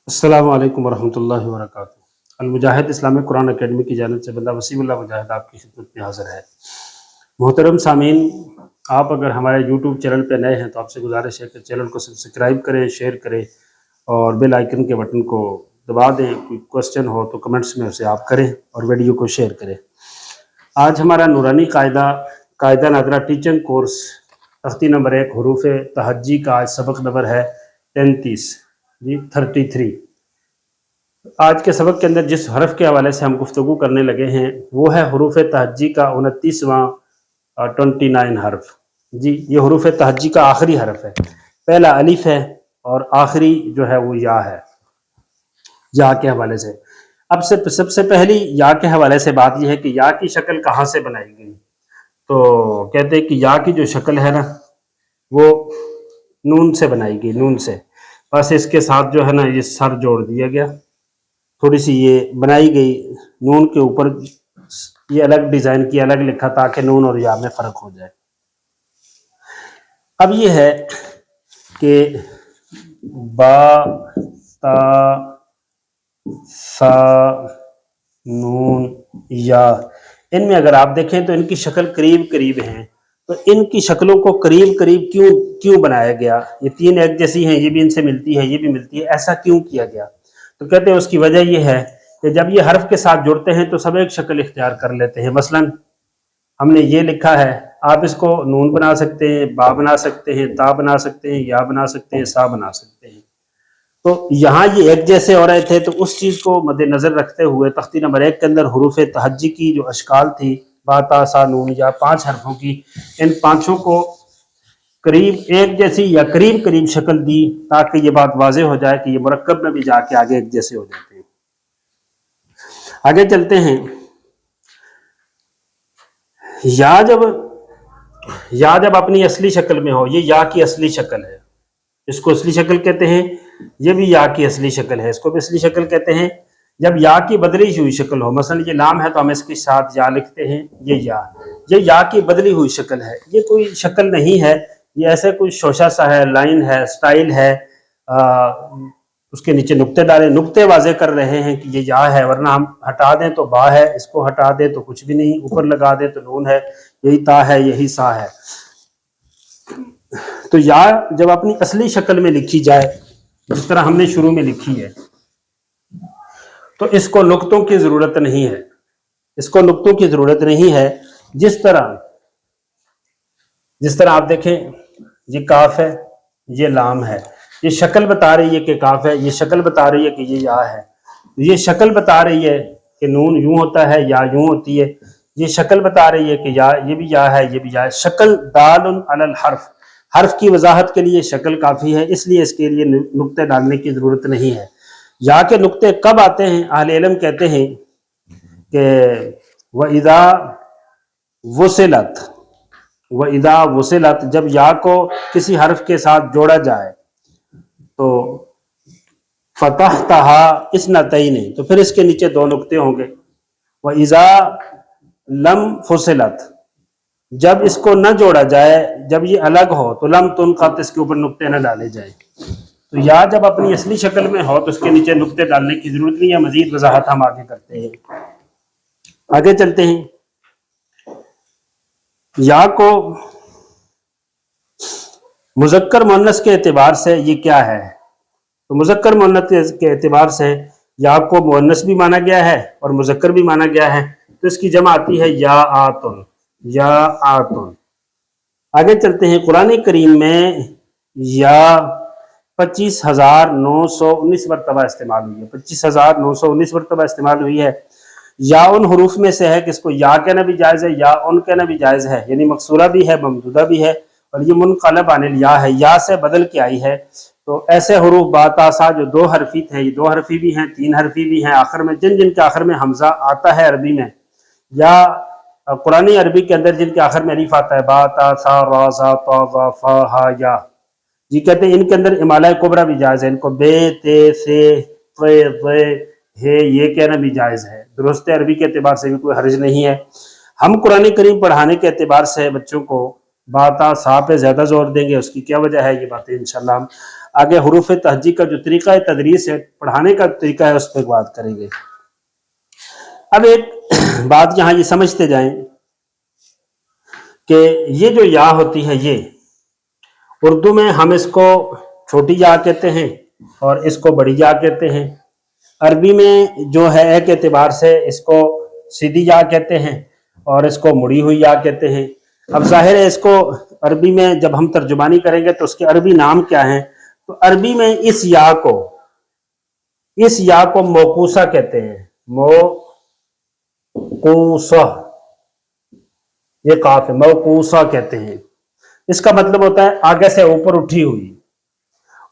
अस्सलामु अलैकुम वरहमतुल्लाहि वबरकातुहू। अलमुजाहिद इस्लामिक कुरान अकेडमी की जानिब से बंदा वसीउल्लाह मुजाहिद आपकी खिदमत में हाज़िर है। मोहतरम सामीन, आप अगर हमारे यूट्यूब चैनल पर नए हैं तो आपसे गुजारिश है कि चैनल को सब्सक्राइब करें, शेयर करें और बेल आइकन के बटन को दबा दें। कोई क्वेश्चन हो तो कमेंट्स में उसे आप करें और वीडियो को शेयर करें। आज हमारा नूरानी कायदा नादरा टीचिंग कोर्स तख्ती नंबर 1 हरूफ तहज्जी का आज सबक नंबर है 33 जी 33। आज के सबक के अंदर जिस हरफ के हवाले से हम गुफ्तगू करने लगे हैं वो है हरूफ तहज्जी का 29वां 29 हरफ। जी ये हरूफ तहज्जी का आखिरी हरफ है। पहला अलिफ है और आखिरी जो है वो या है। या के हवाले से अब से सबसे पहली या के हवाले से बात यह है कि या की शक्ल कहाँ से बनाई गई। तो कहते हैं कि या की जो शक्ल है ना वो नून से बनाई गई, नून से। बस इसके साथ जो है ना ये सर जोड़ दिया गया, थोड़ी सी ये बनाई गई नून के ऊपर, ये अलग डिजाइन की, अलग लिखा ताकि नून और या में फर्क हो जाए। अब ये है कि बा ता सा नून या, इनमें अगर आप देखें तो इनकी शक्ल करीब करीब हैं। तो इनकी शक्लों को करीब करीब क्यों बनाया गया? ये तीन एक जैसी हैं, ये भी इनसे मिलती है, ये भी मिलती है, ऐसा क्यों किया गया? तो कहते हैं उसकी वजह यह है कि जब ये हर्फ के साथ जुड़ते हैं तो सब एक शक्ल इख्तियार कर लेते हैं। मसलन हमने ये लिखा है, आप इसको नून बना सकते हैं, बा बना सकते हैं, ता बना सकते हैं, या बना सकते हैं, सा बना सकते हैं। तो यहाँ ये एक जैसे हो रहे थे, तो उस चीज़ को मद्देनजर रखते हुए तख्ती नंबर 1 के अंदर हरूफ तहज्जी की जो अशकाल थी, बा ता सा नून या 5 हरफों की, इन पांचों को करीब एक जैसी या करीब करीब शक्ल दी ताकि ये बात वाज़ेह हो जाए कि ये मुरक्कब में भी जाके आगे एक जैसे हो जाते हैं। आगे चलते हैं। या जब अपनी असली शक्ल में हो, ये या की असली शक्ल है, इसको असली शक्ल कहते हैं। ये भी या की असली शक्ल है, इसको भी असली शक्ल कहते हैं। जब या की बदली हुई शक्ल हो, मसलन ये नाम है तो हम इसके साथ या लिखते हैं, ये या की बदली हुई शक्ल है। ये कोई शक्ल नहीं है, ये ऐसे कोई शोशा सा है, लाइन है, स्टाइल है। उसके नीचे नुक्ते डाले, नुक्ते वाजे कर रहे हैं कि ये या है, वरना हम हटा दें तो बा है, इसको हटा दें तो कुछ भी नहीं, ऊपर लगा दें तो नून है, यही ता है, यही सा है। तो या जब अपनी असली शक्ल में लिखी जाए, जिस तरह हमने शुरू में लिखी है, तो इसको नुक्तों की जरूरत नहीं है, इसको नुक्तों की जरूरत नहीं है। जिस तरह आप देखें, ये काफ है, ये लाम है, ये शक्ल बता रही है कि काफ है, ये शक्ल बता रही है कि ये या है, ये शक्ल बता रही है कि नून यूं होता है, या यूं होती है, ये शक्ल बता रही है कि या, ये भी या है, ये भी या है। शक्ल दालुन अलल हर्फ की वजाहत के लिए शक्ल काफ़ी है, इसलिए इसके लिए नुक्ते डालने की ज़रूरत नहीं है। या के नुक्ते कब आते हैं? अहले इल्म कहते हैं कि वइदा वुसिलत, जब या को किसी हर्फ के साथ जोड़ा जाए तो फतहतहा इस्नतैन, तो फिर इसके नीचे दो नुक्ते होंगे। वइज़ा लम फुसिलत, जब इसको न जोड़ा जाए, जब ये अलग हो तो लम तुनक़त, इसके ऊपर नुक्ते न डाले जाए। तो या जब अपनी असली शक्ल में हो तो उसके नीचे नुक्ते डालने की जरूरत नहीं है। मजीद वजाहत हम आगे करते हैं। आगे चलते हैं। या को मुज़क्कर मुअन्नस के एतबार से ये क्या है? तो मुज़क्कर मुअन्नस के एतबार से या को मुअन्नस भी माना गया है और मुज़क्कर भी माना गया है, तो इसकी जमा आती है या आतुन, या आतुन। आगे चलते हैं। कुरान करीम में या 25,919 मरतबा इस्तेमाल हुई है, 25,919 मरतबा इस्तेमाल हुई है। या उन हरूफ में से है कि इसको या कहना भी जायज़ है, या उन कहना भी जायज़ है, यानी मकसूरा भी है, ममदूदा भी है, और ये मुनक़लब अनिल या है, या से बदल के आई है। तो ऐसे हरूफ बा ता सा जो 2 हरफी थे, ये 2 हरफी भी हैं, 3 हरफी भी हैं, आखिर में जिनके आखिर में हमजा आता है अरबी में, या कुरानी अरबी के अंदर जिनके आखिर में अलीफ आता है, बा ता सा रा सा ता ज़ा फा हा या, जी कहते हैं इनके अंदर इमाला कुबरा भी जायज़ है। इनको बे ते से रे हे ये कहना भी जायज़ है। दुरुस्त अरबी के एतबार से भी कोई हर्ज नहीं है। हम कुरान करीम पढ़ाने के एतबार से बच्चों को बाता सा पे ज़्यादा जोर देंगे, उसकी क्या वजह है, ये बातें इंशाल्लाह हम आगे हरूफ तहज्जी का जो तरीका तदरीस है, पढ़ाने का तरीका है, उस पर बात करेंगे। अब एक बात यहाँ ये समझते जाएं कि ये जो या होती है, ये उर्दू में हम इसको छोटी या कहते हैं और इसको बड़ी या कहते हैं। अरबी में जो है एक एतबार से इसको सीधी या कहते हैं और इसको मुड़ी हुई या कहते हैं। अब जाहिर है इसको अरबी में जब हम तर्जुमानी करेंगे तो उसके अरबी नाम क्या हैं, तो अरबी में इस या को मौकूसा कहते हैं, मौकूसा, ये काफ है, मौकूसा कहते हैं। इसका मतलब होता है आगे से ऊपर उठी हुई।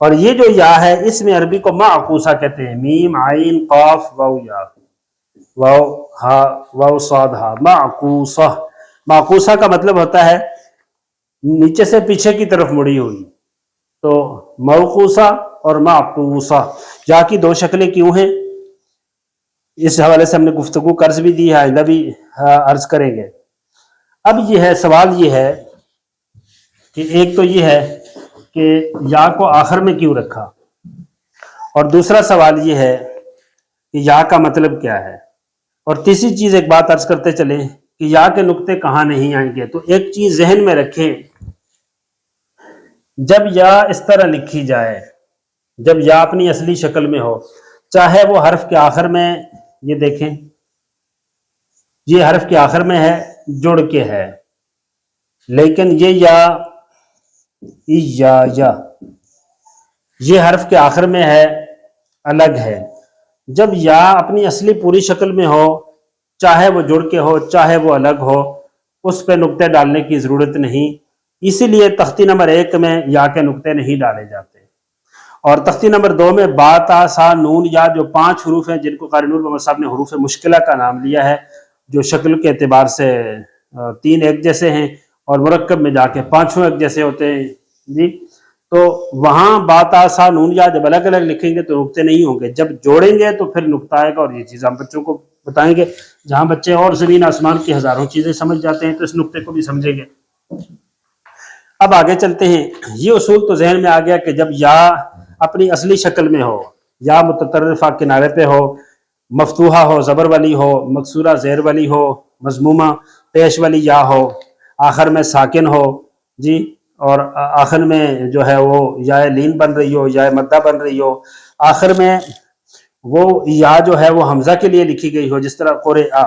और ये जो या है इसमें अरबी को माकूसा कहते हैं, मीम आइन काफ वाव या, वाव हा वाव साद हा, माकूसा। माकूसा का मतलब होता है नीचे से पीछे की तरफ मुड़ी हुई। तो मौकूसा और माकूसा, या की दो शक्लें क्यों हैं, इस हवाले से हमने गुफ्तगू कर्ज भी दी है, आइंदा भी अर्ज करेंगे। अब ये है सवाल, ये है कि एक तो ये है कि या को आखिर में क्यों रखा, और दूसरा सवाल ये है कि या का मतलब क्या है, और तीसरी चीज एक बात अर्ज करते चले कि या के नुक्ते कहाँ नहीं आएंगे। तो एक चीज जहन में रखें, जब या इस तरह लिखी जाए, जब या अपनी असली शक्ल में हो, चाहे वो हर्फ के आखिर में, ये देखें ये हर्फ के आखिर में है, जुड़ के है, लेकिन ये या ये हर्फ के आखिर में है, अलग है। जब या अपनी असली पूरी शक्ल में हो, चाहे वो जुड़ के हो चाहे वो अलग हो, उस पे नुक्ते डालने की जरूरत नहीं। इसीलिए तख्ती नंबर 1 में या के नुक्ते नहीं डाले जाते, और तख्ती नंबर 2 में बा ता सा नून या, जो 5 हरूफ हैं जिनको कारी नूर मोहम्मद साहब ने हरूफ मुश्किला का नाम लिया है, जो शक्ल के एतबार से 3 एक जैसे हैं और मुरक्कब में जाके 5 एक जैसे होते हैं जी। तो वहां बात सा नून या जब अलग अलग लिखेंगे तो नुक्ते नहीं होंगे, जब जोड़ेंगे तो फिर नुक्ता आएगा। और ये चीज हम बच्चों को बताएंगे, जहां बच्चे और जमीन आसमान की हजारों चीजें समझ जाते हैं तो इस नुक्ते को भी समझेंगे। अब आगे चलते हैं। ये उसूल तो जहन में आ गया कि जब या अपनी असली शक्ल में हो, या मुततर्रिफा किनारे पे हो, मफ्तूहा हो, जबर वाली हो, मकसूरा ज़ेर वाली हो, मजमूमा पेश वाली या हो, आखिर में साकिन हो जी, और आखिर में जो है वो या लीन बन रही हो, या मद्दा बन रही हो, आखिर में वो या जो है वो हमजा के लिए लिखी गई हो, जिस तरह कोरे आ,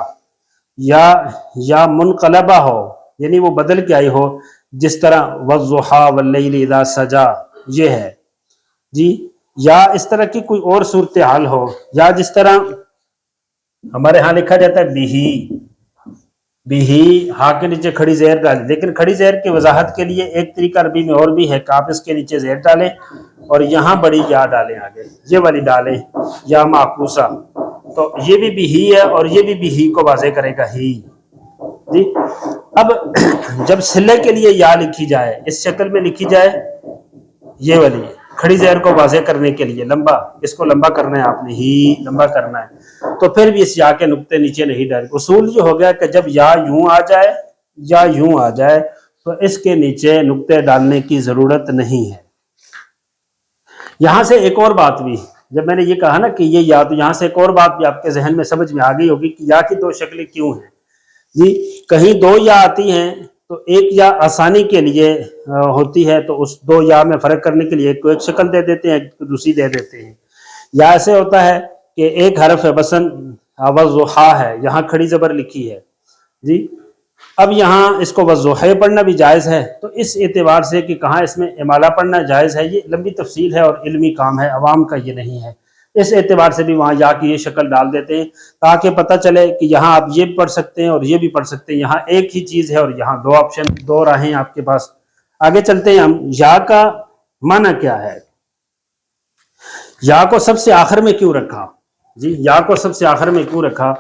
या मुनकलबा हो, यानी वो बदल के आई हो, जिस तरह वज़्ज़ुहा वल्लैलि इज़ा सजा, ये है जी। या इस तरह की कोई और सूरत हाल हो, या जिस तरह हमारे यहाँ लिखा जाता है बिही, हा के नीचे खड़ी ज़ेर डालें, लेकिन खड़ी ज़ेर की वजाहत के लिए एक तरीका अरबी में और भी है कि आप इसके नीचे ज़ेर डालें और यहाँ बड़ी या डालें, आगे ये वाली डालें, या माकूसा। तो ये भी बिही है और ये भी बिही को वाज़े करेगा ही जी। अब जब सिले के लिए या लिखी जाए, इस शक्ल में लिखी जाए, ये वाली खड़ी ज़ेर को वाज़े करने के लिए लंबा, इसको लंबा करना है आपने, ही लंबा करना है, तो फिर भी इस या के नुक्ते नीचे नहीं डाले। उसूल ये हो गया कि जब या यूं आ जाए या यूं आ जाए तो इसके नीचे नुक्ते डालने की जरूरत नहीं है। यहां से एक और बात भी, जब मैंने ये कहा ना कि ये या, तो यहां से एक और बात भी आपके जहन में समझ में आ गई होगी कि या की 2 शक्लें क्यों हैं जी। कहीं 2 या आती हैं तो एक या आसानी के लिए होती है, तो उस 2 या में फर्क करने के लिए एक को एक शक्ल दे देते हैं, एक को दूसरी दे देते हैं। या ऐसे होता है कि एक हरफ है, बसन वज़्ज़ुहा है, यहाँ खड़ी जबर लिखी है जी। अब यहाँ इसको वज़्ज़ुहा पढ़ना भी जायज़ है, तो इस एतबार से कि कहाँ इसमें इमाला पढ़ना जायज़ है, ये लंबी तफसील है और इल्मी काम है, अवाम का ये नहीं है। इस एतबार से भी वहाँ या की ये शक्ल डाल देते हैं ताकि पता चले कि यहाँ आप ये भी पढ़ सकते हैं और ये भी पढ़ सकते हैं, यहाँ एक ही चीज़ है और यहाँ 2 ऑप्शन, 2 राहें आपके पास। आगे चलते हैं हम। या का माना क्या है, या को सबसे आखिर में क्यों रखा जी, या को सबसे आखिर में क्यों रखा।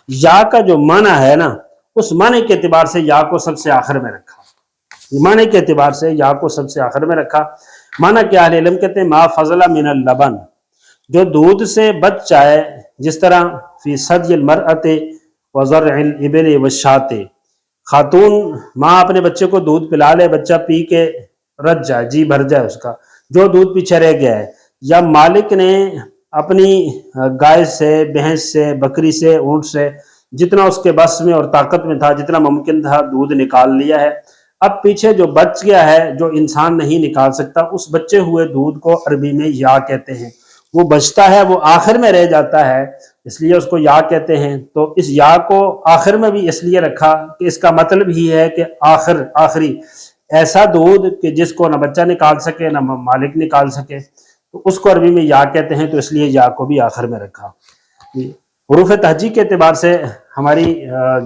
या का जो माना है ना, उस माने के एतबार से या को सबसे आखिर में रखा, माने के एतबार से या को सबसे आखिर में रखा। माना क्या है, इल्म कहते हैं मा फजला मिनल लबन, जो दूध से बच जाए, जिस तरह फी सदिल मरअते व ज़रइल इबिल व शाते, खातून माँ अपने बच्चे को दूध पिला ले, बच्चा पी के रज जाए, जी भर जाए उसका, जो दूध पीछे रह गया है, या मालिक ने अपनी गाय से, भैंस से, बकरी से, ऊंट से जितना उसके बस में और ताकत में था, जितना मुमकिन था, दूध निकाल लिया है। अब पीछे जो बच गया है, जो इंसान नहीं निकाल सकता, उस बचे हुए दूध को अरबी में या कहते हैं। वो बचता है, वो आखिर में रह जाता है, इसलिए उसको या कहते हैं। तो इस या को आखिर में भी इसलिए रखा कि इसका मतलब ही है कि आखिरी ऐसा दूध कि जिसको ना बच्चा निकाल सके ना मालिक निकाल सके, तो उसको अरबी में या कहते हैं, तो इसलिए या को भी आखिर में रखा। हुरूफ तहजीक के एतबार से हमारी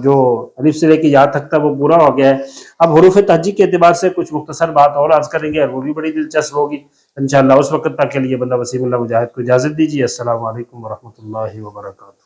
जो अलिफ से लेके या तक था वो पूरा हो गया है। अब हुरूफ तहजीक के एतबार से कुछ मुख्तसर बात और आज करेंगे और वो भी बड़ी दिलचस्प होगी इंशाअल्लाह। उस वक्त तक के लिए बंदा वसीमुल्लाह मुजाहिद को इजाज़त दीजिए। अस्सलामु अलैकुम वरहमतुल्लाहि वबरकातुहू।